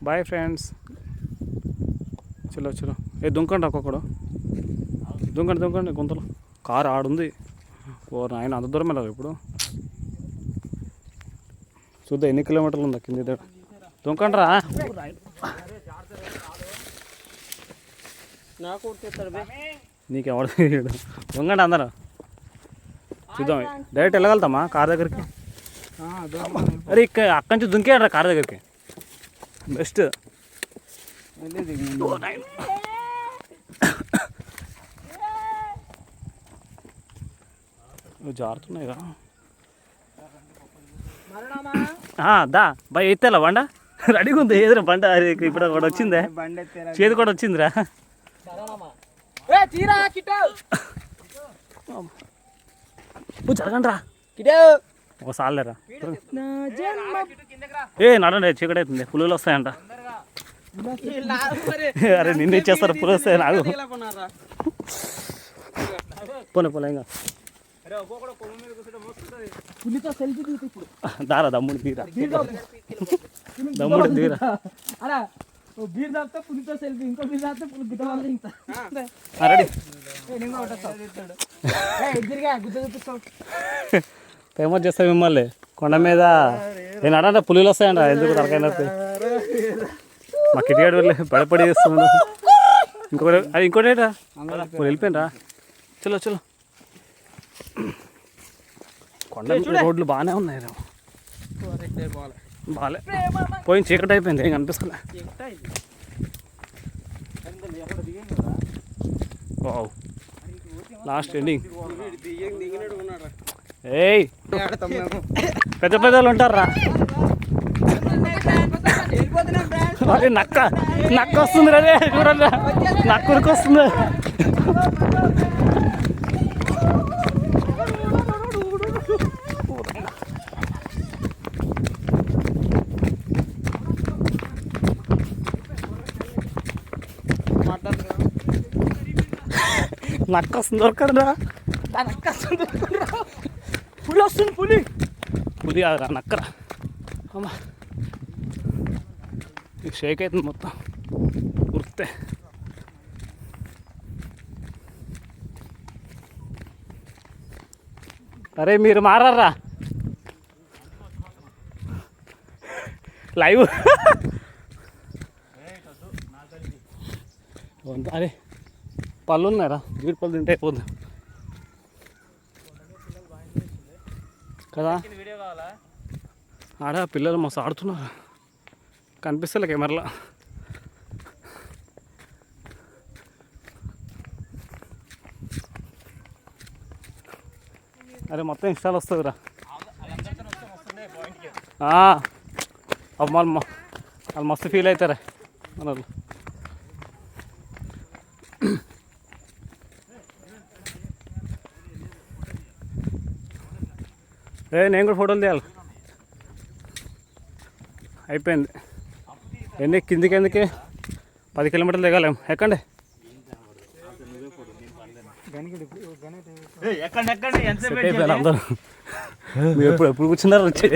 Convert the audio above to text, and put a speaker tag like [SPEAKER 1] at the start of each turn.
[SPEAKER 1] Bye friends. చలో చలో దుంకండి ఒక్కొక్కడు, దుంకండి గుంతలు. కారు ఆడుంది. ఓ నాయన అంత దూరం వెళ్ళారు ఇప్పుడు. చూద్దాం ఎన్ని కిలోమీటర్లు ఉందా కింది దగ్గర. దుంకండి రా. నీకెవడ దొంగండి అందరూ. చూద్దాం డైరెక్ట్ వెళ్ళగలుగుతామా కార్ దగ్గరికి? అరే అక్కడి నుంచి దుంకేయండి రా కార్ దగ్గరికి, బెస్ట్. జారుతున్నాయి కదా. దా బాయ్ ఎత్తేలా బండ రెడీగా ఉంది. ఏదిరా బండ ఇప్పుడు కూడా వచ్చిందే, చేతి కూడా వచ్చిందిరా. జరగండి రా ఒకసారిలేరా. నడండి చీకటి అవుతుంది, పులులు వస్తాయంట. అరే నిన్ను ఇచ్చేస్తారు, పులు వస్తాయి నాకు. పోనీ ఇంకా దారా దమ్ముడు తీరా, దమ్ముడు తీరా. ఫేమస్ చేస్తా మిమ్మల్ని కొండ మీద. నేను అడంటే పులిలు వస్తాయంట, ఎందుకు తరకైనట్టు మా కిటికాడు వెళ్ళి భయపడి చేస్తున్నా. ఇంకోటి వెళ్ళిపోయినరా. చలో చలో కొండ రోడ్లు బాగానే ఉన్నాయి. బాగాలే పోయింది, చీకటి అయిపోయింది, ఏం కనిపిస్తలే. Last ending. ఏయ్ పెద్ద పెద్దలు ఉంటారా. నక్క వస్తుంది రే, చూడండి నక్క ఉరికి వస్తుంది. నక్క వస్తుంది, దొరకరా. పులి వస్తుంది, పులి కాదురా నక్కరా. అమ్మా నీకు షేక్ అవుతుంది మొత్తం గుర్తే. అరే మీరు మారారా లైవ్. అరే పళ్ళు ఉన్నాయరా, జీడి పళ్ళు తింటే అయిపోద్ది కదా. ఆడ పిల్లలు మస్తు ఆడుతున్నారు, కనిపిస్తలే కెమెరాలో. అరే మొత్తం ఇన్స్టాల్ వస్తుందిరా. వాళ్ళు మస్తు ఫీల్ అవుతారా మన వాళ్ళు. నేను కూడా ఫోటోలు తీయాలి. అయిపోయింది. కిందికి ఎందుకే 10 కిలోమీటర్లు దిగాలేం. ఎక్కండి. అందరూ ఎప్పుడు కూర్చున్నారు వచ్చి